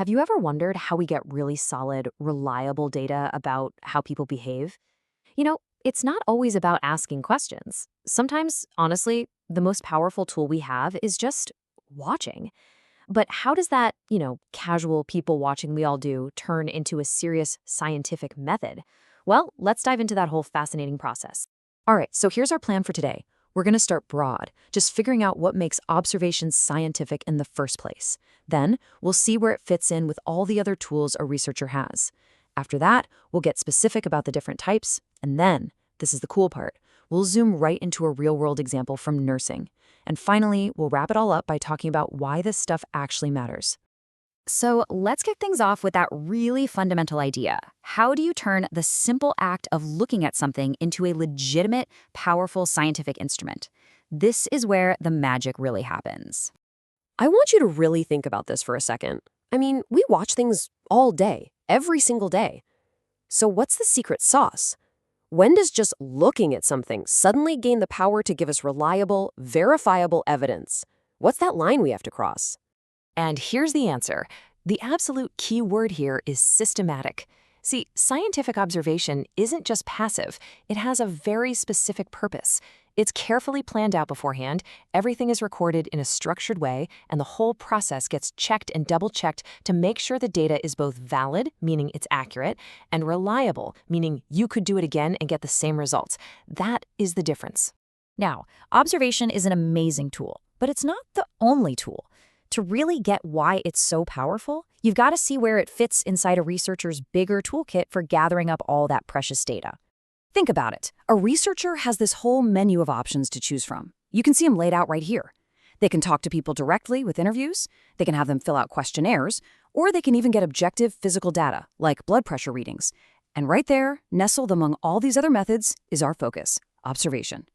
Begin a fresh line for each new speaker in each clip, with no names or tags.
Have you ever wondered how we get really solid, reliable data about how people behave? It's not always about asking questions. Sometimes, honestly, the most powerful tool we have is just watching. But how does that, casual people watching we all do turn into a serious scientific method? Well, let's dive into that whole fascinating process. All right, so here's our plan for today. We're going to start broad, just figuring out what makes observations scientific in the first place. Then, we'll see where it fits in with all the other tools a researcher has. After that, we'll get specific about the different types, and then, this is the cool part, we'll zoom right into a real-world example from nursing. And finally, we'll wrap it all up by talking about why this stuff actually matters. So let's kick things off with that really fundamental idea. How do you turn the simple act of looking at something into a legitimate, powerful scientific instrument? This is where the magic really happens.
I want you to really think about this for a second. I mean, we watch things all day, every single day. So what's the secret sauce? When does just looking at something suddenly gain the power to give us reliable, verifiable evidence? What's that line we have to cross?
And here's the answer. The absolute key word here is systematic. See, scientific observation isn't just passive. It has a very specific purpose. It's carefully planned out beforehand, everything is recorded in a structured way, and the whole process gets checked and double-checked to make sure the data is both valid, meaning it's accurate, and reliable, meaning you could do it again and get the same results. That is the difference.
Now, observation is an amazing tool, but it's not the only tool. To really get why it's so powerful, you've got to see where it fits inside a researcher's bigger toolkit for gathering up all that precious data. Think about it. A researcher has this whole menu of options to choose from. You can see them laid out right here. They can talk to people directly with interviews, they can have them fill out questionnaires, or they can even get objective physical data, like blood pressure readings. And right there, nestled among all these other methods, is our focus, observation.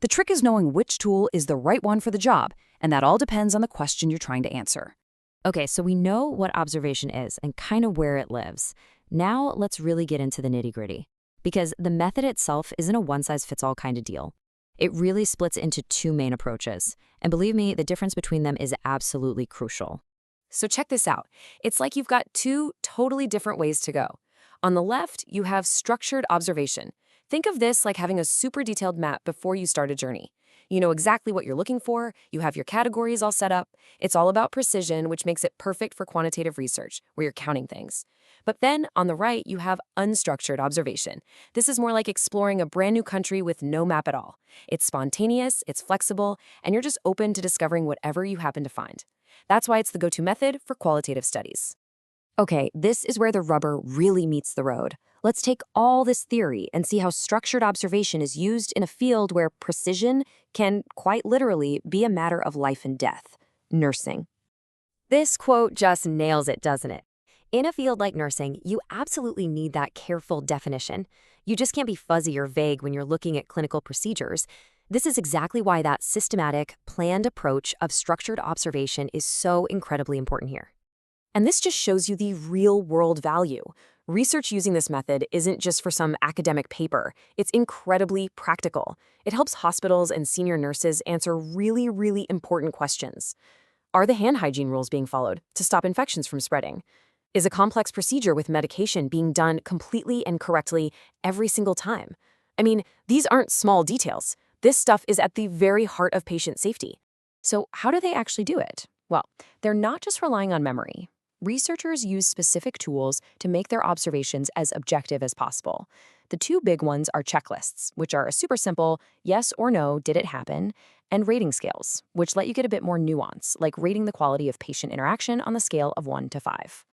The trick is knowing which tool is the right one for the job, and that all depends on the question you're trying to answer.
Okay, so we know what observation is and kind of where it lives. Now let's really get into the nitty-gritty. Because the method itself isn't a one-size-fits-all kind of deal. It really splits into two main approaches. And believe me, the difference between them is absolutely crucial. So check this out. It's like you've got two totally different ways to go. On the left, you have structured observation. Think of this like having a super detailed map before you start a journey. You know exactly what you're looking for, you have your categories all set up. It's all about precision, which makes it perfect for quantitative research, where you're counting things. But then, on the right, you have unstructured observation. This is more like exploring a brand new country with no map at all. It's spontaneous, it's flexible, and you're just open to discovering whatever you happen to find. That's why it's the go-to method for qualitative studies. Okay, this is where the rubber really meets the road. Let's take all this theory and see how structured observation is used in a field where precision can, quite literally, be a matter of life and death: nursing. This quote just nails it, doesn't it? In a field like nursing, you absolutely need that careful definition. You just can't be fuzzy or vague when you're looking at clinical procedures. This is exactly why that systematic, planned approach of structured observation is so incredibly important here. And this just shows you the real-world value. Research using this method isn't just for some academic paper. It's incredibly practical. It helps hospitals and senior nurses answer really, really important questions. Are the hand hygiene rules being followed to stop infections from spreading? Is a complex procedure with medication being done completely and correctly every single time? I mean, these aren't small details. This stuff is at the very heart of patient safety. So how do they actually do it? Well, they're not just relying on memory. Researchers use specific tools to make their observations as objective as possible. The two big ones are checklists, which are a super simple yes or no, did it happen, and rating scales, which let you get a bit more nuance, like rating the quality of patient interaction on the scale of 1 to 5.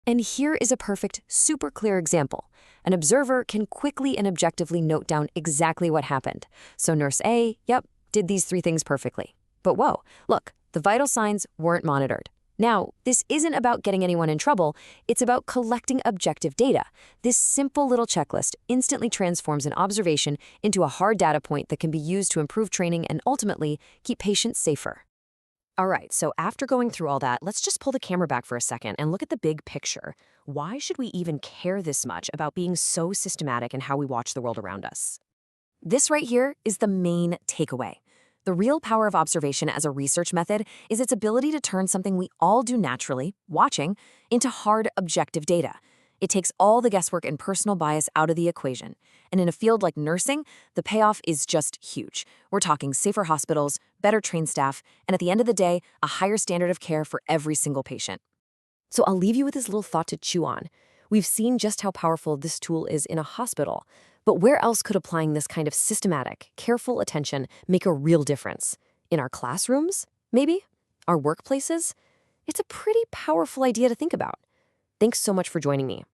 And here is a perfect, super clear example. An observer can quickly and objectively note down exactly what happened. So nurse A, yep, did these 3 things perfectly. But whoa, look, the vital signs weren't monitored. Now, this isn't about getting anyone in trouble, it's about collecting objective data. This simple little checklist instantly transforms an observation into a hard data point that can be used to improve training and ultimately keep patients safer. All right, so after going through all that, let's just pull the camera back for a second and look at the big picture. Why should we even care this much about being so systematic in how we watch the world around us? This right here is the main takeaway. The real power of observation as a research method is its ability to turn something we all do naturally, watching, into hard, objective data. It takes all the guesswork and personal bias out of the equation. And in a field like nursing, the payoff is just huge. We're talking safer hospitals, better trained staff, and at the end of the day, a higher standard of care for every single patient.
So I'll leave you with this little thought to chew on. We've seen just how powerful this tool is in a hospital, but where else could applying this kind of systematic, careful attention make a real difference? In our classrooms? Maybe? Our workplaces? It's a pretty powerful idea to think about. Thanks so much for joining me.